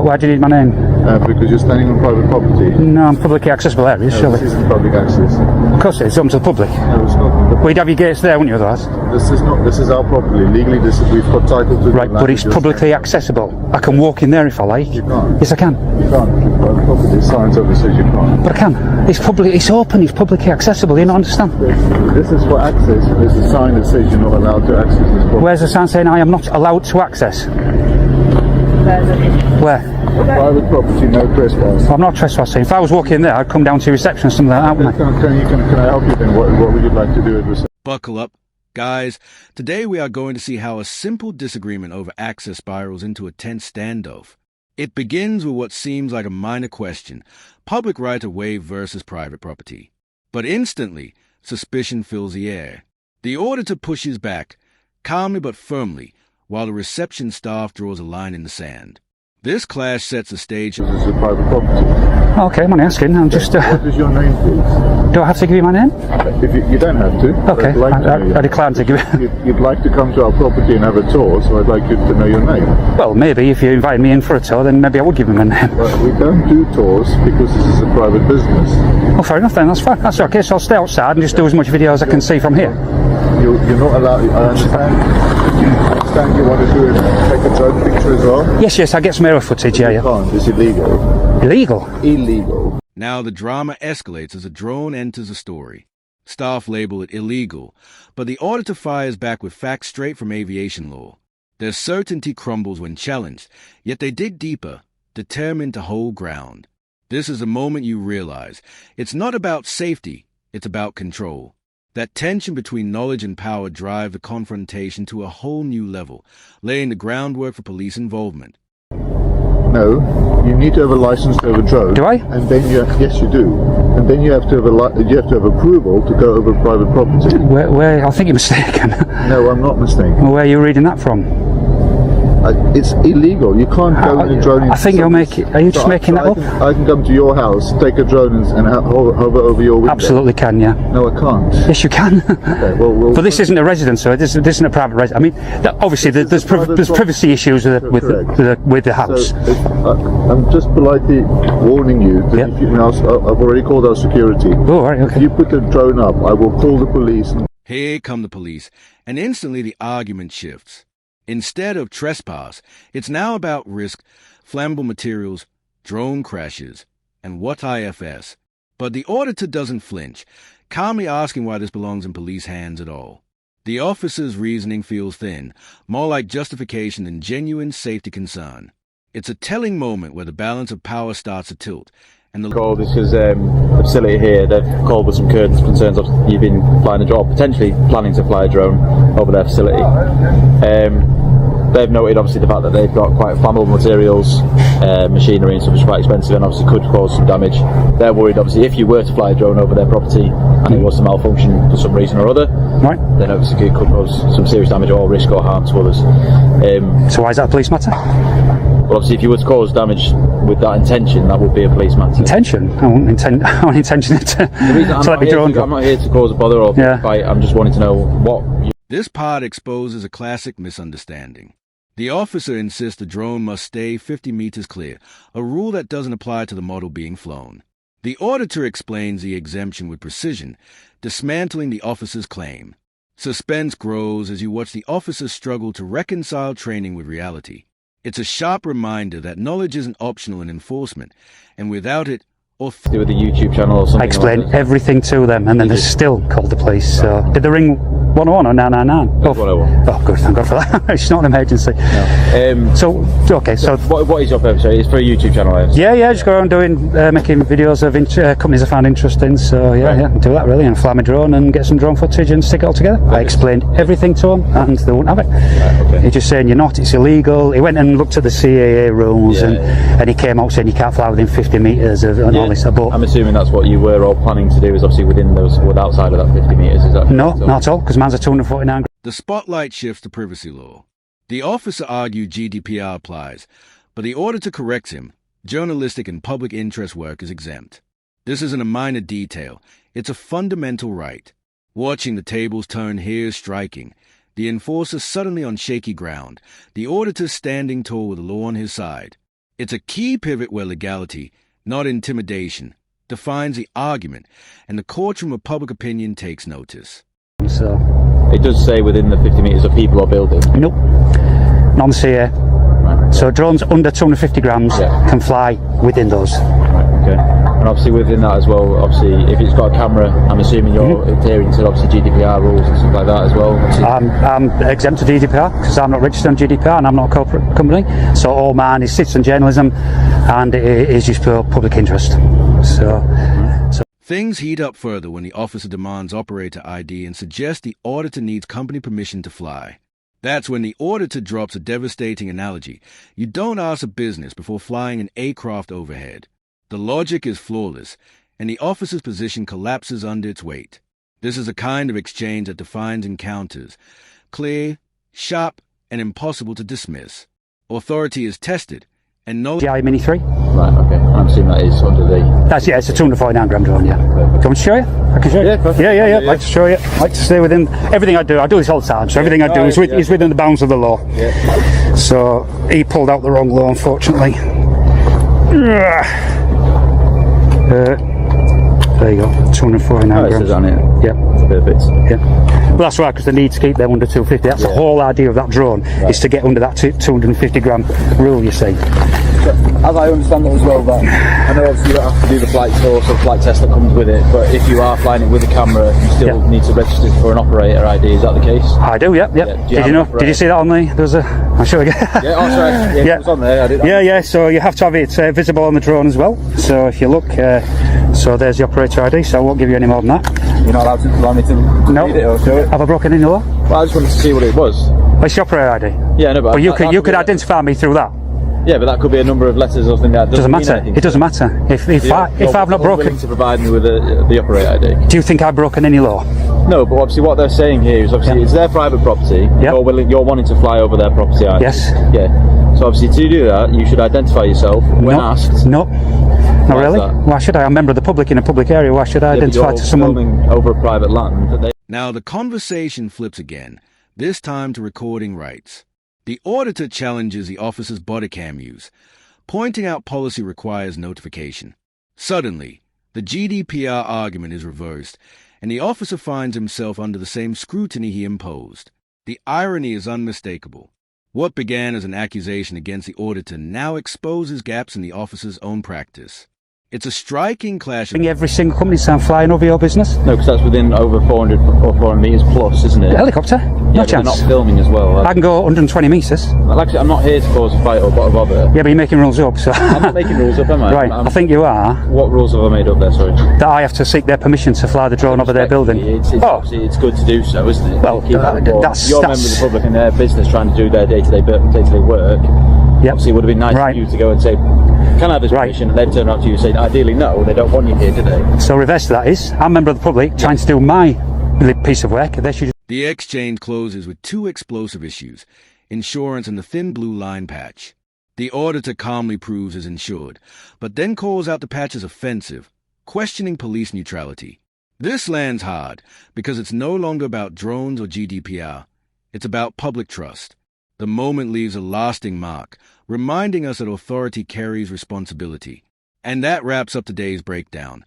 Why do you need my name? Because you're standing on private property. No, I'm publicly accessible areas, No, surely. this isn't public access. Of course it is, open to the public. No, it's not. Well, you'd have your gates there, wouldn't you, otherwise? This is not. This is our property. Legally, we've got title to the Right, land. but it's publicly accessible. I can walk in there if I like. You can't. Yes, I can. You can't. Private property. Signs over says you can't. But I can. It's public. It's open. It's publicly accessible. You don't understand? This is for access. There's a sign that says you're not allowed to access this property. Where's the sign saying I am not allowed to access? Where? Private property, no trespass. I'm not trespassing. If I was walking in there, I'd come down to reception or something like that, wouldn't I? Can I help you then? What would you like to do at reception? Buckle up, guys. Today we are going to see how a simple disagreement over access spirals into a tense standoff. It begins with what seems like a minor question, public right-of-way versus private property. But instantly, suspicion fills the air. The auditor pushes back, calmly but firmly, while the reception staff draws a line in the sand. This clash sets the stage. This is a private property. Okay, I'm only asking. I'm just... What is your name, please? Do I have to give you my name? If you don't have to. Okay, I'd like to know your I decline to give it. You'd like to come to our property and have a tour, so I'd like you to know your name. Well, maybe if you invited me in for a tour, then maybe I would give him a name. Well, we don't do tours because this is a private business. Oh, fair enough then. That's fine. That's okay. So I'll stay outside and just do as much video as I can see from here. You're not allowed. I understand you want to take a drone picture as well? Yes, I get some aerial footage, You can't. It's illegal. Illegal? Illegal. Now the drama escalates as a drone enters the story. Staff label it illegal, but the auditor fires back with facts straight from aviation law. Their certainty crumbles when challenged, yet they dig deeper, determined to hold ground. This is the moment you realize it's not about safety, it's about control. That tension between knowledge and power drive the confrontation to a whole new level, laying the groundwork for police involvement. No, you need to have a license to have a drone. Do I? And then yes, you do. And then you have to have approval to go over private property. Where? I think you're mistaken. No, I'm not mistaken. Well, where are you reading that from? It's illegal. You can't go in a drone. I think you're making. Are you just making that up? I can come to your house, take a drone, and hover over your window. Absolutely can, yeah. No, I can't. Yes, you can. Okay, well, but this isn't a residence, so this isn't a private residence. I mean, obviously there's privacy issues with the house. So I'm just politely warning you that Yep. if you, I've already called our security. Oh, right, okay. If you put the drone up, I will call the police. Here come the police, and instantly the argument shifts. Instead of trespass, it's now about risk, flammable materials, drone crashes, and what IFS. But the auditor doesn't flinch, calmly asking why this belongs in police hands at all. The officer's reasoning feels thin, more like justification than genuine safety concern. It's a telling moment where the balance of power starts to tilt, and the call this is the facility here. They've called with some concerns of you've been flying a drone, potentially planning to fly a drone over their facility. They've noted obviously the fact that they've got quite flammable materials, machinery and stuff is quite expensive and obviously could cause some damage. They're worried obviously if you were to fly a drone over their property and it was to malfunction for some reason or other, right, then obviously it could cause some serious damage or risk or harm to others. So why is that a police matter? Well, obviously if you were to cause damage with that intention, that would be a police matter. Intention? I won't intention it to let me drone. I'm not here to cause a bother or fight. I'm just wanting to know what. This part exposes a classic misunderstanding. The officer insists the drone must stay 50 meters clear, a rule that doesn't apply to the model being flown. The auditor explains the exemption with precision, dismantling the officer's claim. Suspense grows as you watch the officer struggle to reconcile training with reality. It's a sharp reminder that knowledge isn't optional in enforcement, and without it, with the YouTube channel or something. I explained everything to them, and then they still called the police. So did they ring 101 or 999? Oh, 101. Oh, good, thank God for that. It's not an emergency. No. So what is your purpose? It's for a YouTube channel. Yeah, just go around doing making videos of companies I found interesting. So yeah, do that really, and fly my drone and get some drone footage and stick it all together. I explained everything to them, and they wouldn't have it. Right, okay. He's just saying you're not. It's illegal. He went and looked at the CAA rules, and he came out saying you can't fly within 50 meters of all this. But I'm assuming that's what you were all planning to do, is obviously within those, outside of that 50 meters. Is that no, not at all, because mine's a 249. The spotlight shifts to privacy law. The officer argued GDPR applies, but the auditor corrects him. Journalistic and public interest work is exempt. This isn't a minor detail. It's a fundamental right. Watching the tables turn here is striking. The enforcer suddenly on shaky ground, the auditor standing tall with the law on his side. It's a key pivot where legality, not intimidation, defines the argument, and the courtroom of public opinion takes notice. So, It does say within the 50 metres of people or building. nope, not on the CA. Right. So drones under 250 grams Yeah. can fly within those. Right, okay. And obviously within that as well, obviously if it's got a camera, I'm assuming you're adhering to obviously GDPR rules and stuff like that as well. Obviously. I'm exempt to GDPR because I'm not registered on GDPR and I'm not a corporate company. So all mine is citizen journalism and it is just for public interest. So Things heat up further when the officer demands operator ID and suggests the auditor needs company permission to fly. That's when the auditor drops a devastating analogy. You don't ask a business before flying an aircraft overhead. The logic is flawless, and the officer's position collapses under its weight. This is a kind of exchange that defines encounters. Clear, sharp, and impossible to dismiss. Authority is tested, and no... DI Mini 3. Right, okay. I'm assuming that is under the... That's, yeah, it's a 249 gram drone, yeah. Do you want me to show you? I can show you. Yeah, perfect. Yeah. I'd like to show you. I'd like to stay within everything I do. I do this all the time, so everything I do is within the bounds of the law. Yeah. So he pulled out the wrong law, unfortunately. There you go, 249 Oh, it grams. says on it. Yeah. Perfect. Yeah. Well, that's right, because they need to keep them under 250. That's the whole idea of that drone, is to get under that 250 gram rule, you see. As I understand it as well, that I know obviously you don't have to do the flight source or flight test that comes with it, but if you are flying it with a camera, you still need to register for an operator ID. Is that the case? I do, yep. Did you know? Did you see that on the? There was a. I'll show you again. Yeah, oh sorry. Yeah, it was on there. I did. Yeah. So you have to have it visible on the drone as well. So if you look, so there's the operator ID. So I won't give you any more than that. You're not allowed to allow me to read it or show it. Have I broken any law? Well, I just wanted to see what it was. It's your operator ID. Yeah, no, but you could identify me through that. Yeah, but that could be a number of letters or something that doesn't matter. mean anything. It doesn't matter. If I've not broken, willing to provide me with the operator ID. Do you think I've broken any law? No, but obviously what they're saying here is obviously it's their private property. Yep. You're wanting to fly over their property, aren't you? Yes. Yeah. So obviously to do that, you should identify yourself when asked. No. Not really. That? Why should I? I'm a member of the public in a public area. Why should I identify to someone? Filming over a private land. Now the conversation flips again, this time to recording rights. The auditor challenges the officer's body cam use, pointing out policy requires notification. Suddenly, the GDPR argument is reversed, and the officer finds himself under the same scrutiny he imposed. The irony is unmistakable. What began as an accusation against the auditor now exposes gaps in the officer's own practice. It's a striking clash of... Every single company sound flying over your business? No, because that's within over 400 or 400 metres plus, isn't it? A helicopter? No but chance. They're not filming as well. I can go 120 metres. Like I said, I'm not here to cause a fight or bother. Yeah, but you're making rules up, so... I'm not making rules up, am I? Right, I think you are. What rules have I made up there, sorry? That I have to seek their permission to fly the drone over their building. It's good to do so, isn't it? Well, you're a member of the public and their business trying to do their day-to-day work. Yep. Obviously, it would have been nice for you to go and say, can I have this permission? And they'd turn around to you and say, ideally, no, they don't want you here, do they? So reverse to that is, I'm a member of the public trying to do my piece of work. They should... The exchange closes with two explosive issues, insurance and the thin blue line patch. The auditor calmly proves is insured, but then calls out the patch as offensive, questioning police neutrality. This lands hard, because it's no longer about drones or GDPR. It's about public trust. The moment leaves a lasting mark, reminding us that authority carries responsibility. And that wraps up today's breakdown.